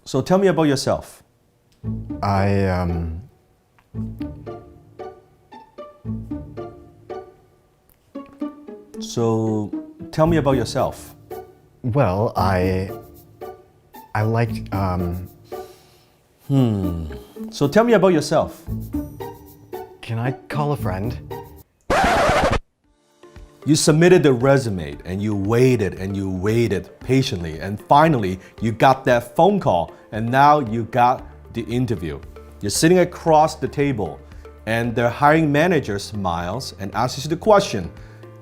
So tell me about yourself. So tell me about yourself. Well, I like, So tell me about yourself. can I call a friend? You submitted the resume and you waited patiently, and finally you got that phone call, and now you got the interview. You're sitting across the table and the hiring manager smiles and asks you the question,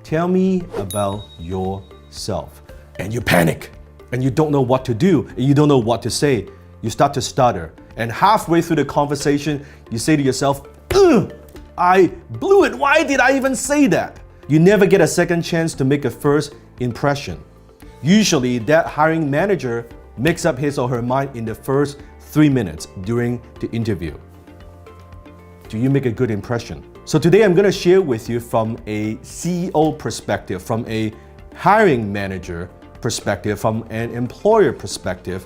tell me about yourself. And you panic and you don't know what to do and you don't know what to say. You start to stutter, and halfway through the conversation you say to yourself, ugh, I blew it. Why did I even say that? You never get a second chance to make a first impression. Usually that hiring manager makes up his or her mind in the first 3 minutes during the interview. Do you make a good impression? So today I'm going to share with you from a CEO perspective, from a hiring manager perspective, from an employer perspective,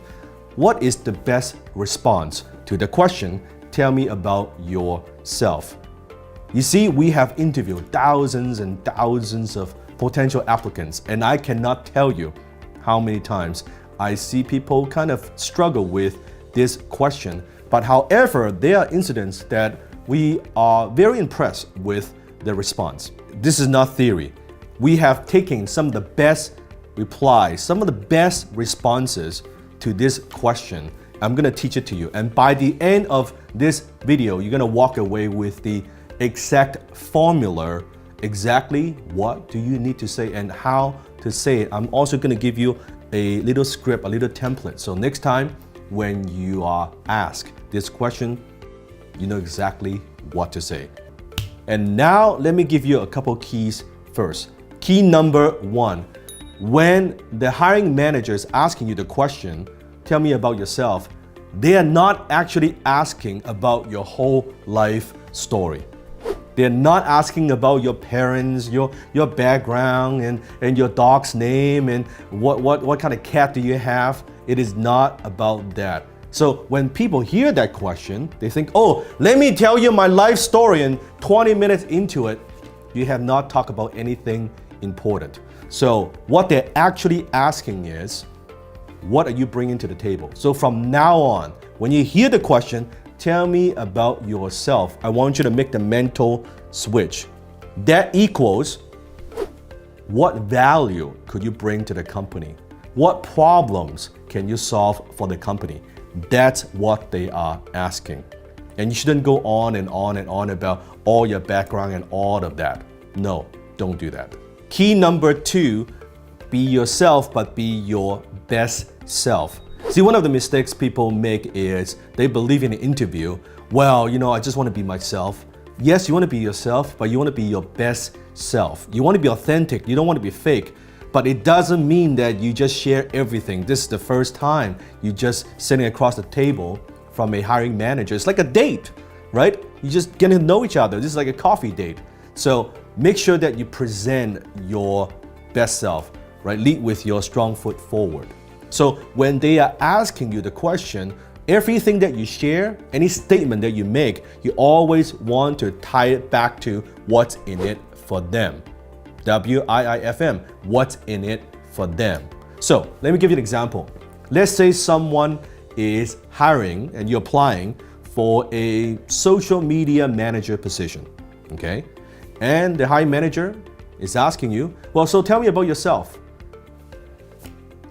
what is the best response to the question, tell me about yourself. You see, we have interviewed thousands and thousands of potential applicants, and I cannot tell you how many times I see people kind of struggle with this question. But however, there are incidents that we are very impressed with the response. This is not theory. We have taken some of the best replies, some of the best responses to this question. I'm gonna teach it to you. And by the end of this video, you're gonna walk away with the exact formula, exactly what do you need to say and how to say it. I'm also going to give you a little script, a little template. So next time when you are asked this question, you know exactly what to say. And now let me give you a couple keys first. Key number 1, when the hiring manager is asking you the question, tell me about yourself, they are not actually asking about your whole life story. They're not asking about your parents, your background, and your dog's name, and what kind of cat do you have. It is not about that. So when people hear that question, they think, oh, let me tell you my life story, and 20 minutes into it, you have not talked about anything important. So what they're actually asking is, what are you bringing to the table? So from now on, when you hear the question, tell me about yourself, I want you to make the mental switch. That equals, what value could you bring to the company? What problems can you solve for the company? That's what they are asking. And you shouldn't go on and on and on about all your background and all of that. No, don't do that. Key number 2, be yourself, but be your best self. See, one of the mistakes people make is they believe in an interview, well, I just want to be myself. Yes, you want to be yourself, but you want to be your best self. You want to be authentic. You don't want to be fake. But it doesn't mean that you just share everything. This is the first time you just sitting across the table from a hiring manager. It's like a date, right? You just getting to know each other. This is like a coffee date. So make sure that you present your best self, right? Lead with your strong foot forward. So when they are asking you the question, everything that you share, any statement that you make, you always want to tie it back to what's in it for them. WIIFM, what's in it for them. So let me give you an example. Let's say someone is hiring and you're applying for a social media manager position, okay? And the hiring manager is asking you, well, so tell me about yourself.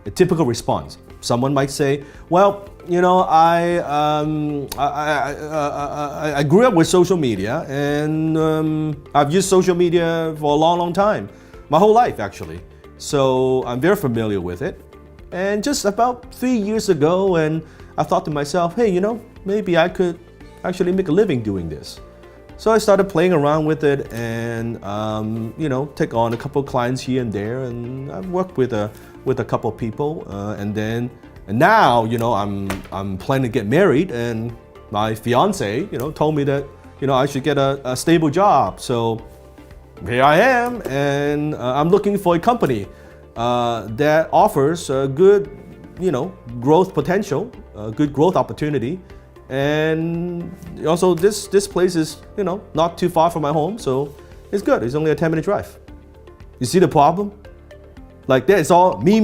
A typical response. Someone might say, well, I grew up with social media, and I've used social media for a long, long time. My whole life, actually. So I'm very familiar with it. And just about 3 years ago, and I thought to myself, hey, maybe I could actually make a living doing this. So I started playing around with it and, take on a couple of clients here and there, and I've worked with a couple of people, and now, I'm planning to get married, and my fiance, told me that, I should get a stable job. So here I am, and I'm looking for a company that offers a good growth potential, good growth opportunity. And also this place is, not too far from my home, so it's good. It's only a 10-minute drive. You see the problem? Like that, it's all me.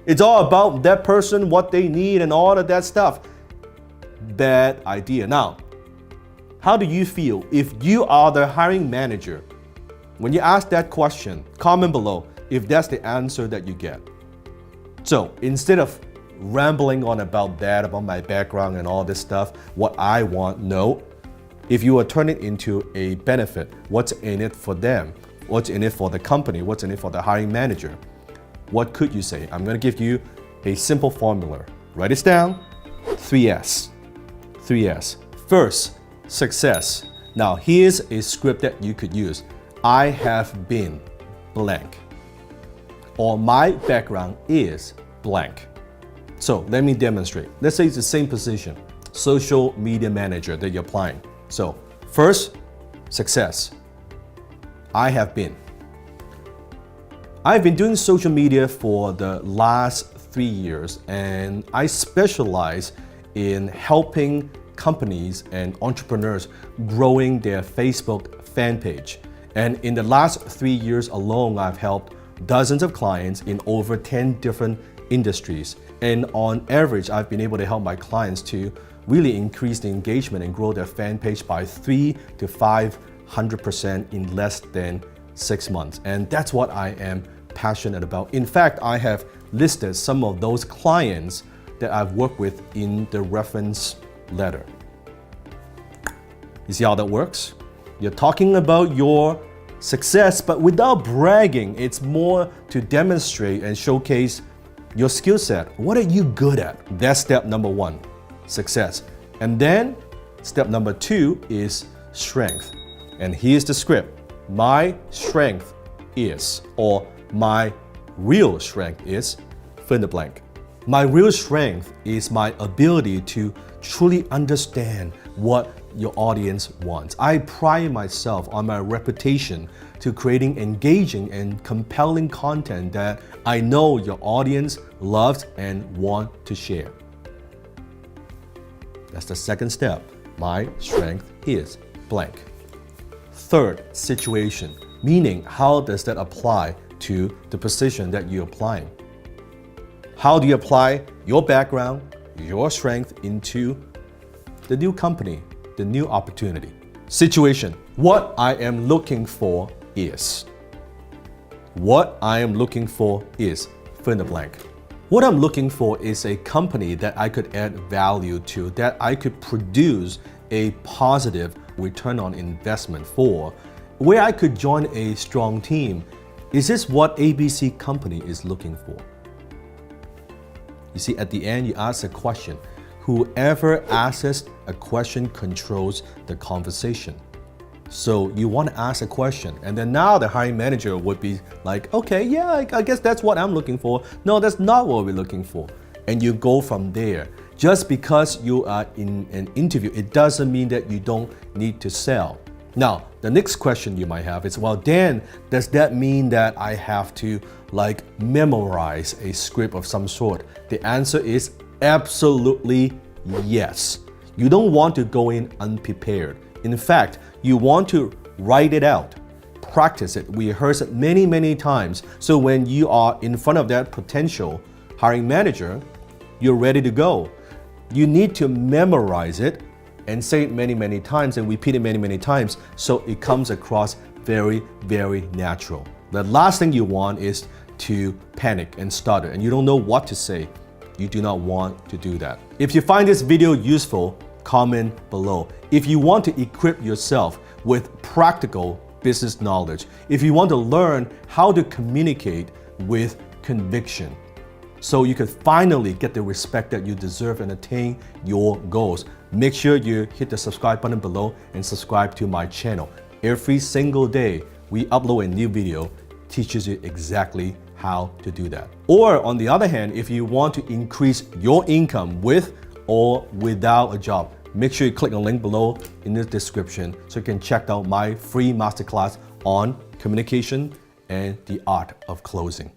It's all about that person, what they need, and all of that stuff. Bad idea. Now, how do you feel if you are the hiring manager? When you ask that question, comment below if that's the answer that you get. So instead of rambling on about that, about my background and all this stuff, what I want, no. If you are turning it into a benefit, what's in it for them? What's in it for the company? What's in it for the hiring manager? What could you say? I'm going to give you a simple formula. Write this down. 3S. 3S. First, success. Now, here's a script that you could use. I have been blank. Or my background is blank. So let me demonstrate. Let's say it's the same position, social media manager that you're applying. So first, success. I have been. I've been doing social media for the last 3 years, and I specialize in helping companies and entrepreneurs growing their Facebook fan page. And in the last 3 years alone, I've helped dozens of clients in over 10 different industries. And on average, I've been able to help my clients to really increase the engagement and grow their fan page by 300 to 500% in less than 6 months. And that's what I am passionate about. In fact, I have listed some of those clients that I've worked with in the reference letter. You see how that works? You're talking about your success, but without bragging. It's more to demonstrate and showcase your skill set. What are you good at? That's step number 1, success. And then step number 2 is strength. And here's the script. My strength is, or my real strength is, fill in the blank. My real strength is my ability to truly understand what your audience wants. I pride myself on my reputation to creating engaging and compelling content that I know your audience loves and want to share. That's the second step. My strength is blank. Third, situation, meaning how does that apply to the position that you're applying? How do you apply your background, your strength into the new company, the new opportunity? Situation, what I am looking for is. What I am looking for is, fill in the blank. What I'm looking for is a company that I could add value to, that I could produce a positive return on investment for, where I could join a strong team. Is this what ABC company is looking for? You see, at the end, you ask a question. Whoever asks a question controls the conversation. So you want to ask a question, and then now the hiring manager would be like, okay, yeah, I guess that's what I'm looking for. No, that's not what we're looking for. And you go from there. Just because you are in an interview, it doesn't mean that you don't need to sell. Now, the next question you might have is, well, Dan, does that mean that I have to memorize a script of some sort? The answer is absolutely yes. You don't want to go in unprepared. In fact, you want to write it out, practice it, rehearse it many, many times. So when you are in front of that potential hiring manager, you're ready to go. You need to memorize it and say it many, many times and repeat it many, many times so it comes across very, very natural. The last thing you want is to panic and stutter and you don't know what to say. You do not want to do that. If you find this video useful, comment below. If you want to equip yourself with practical business knowledge, if you want to learn how to communicate with conviction, so you can finally get the respect that you deserve and attain your goals, make sure you hit the subscribe button below and subscribe to my channel. Every single day, we upload a new video, teaches you exactly how to do that. Or on the other hand, if you want to increase your income with or without a job, make sure you click the link below in the description so you can check out my free masterclass on communication and the art of closing.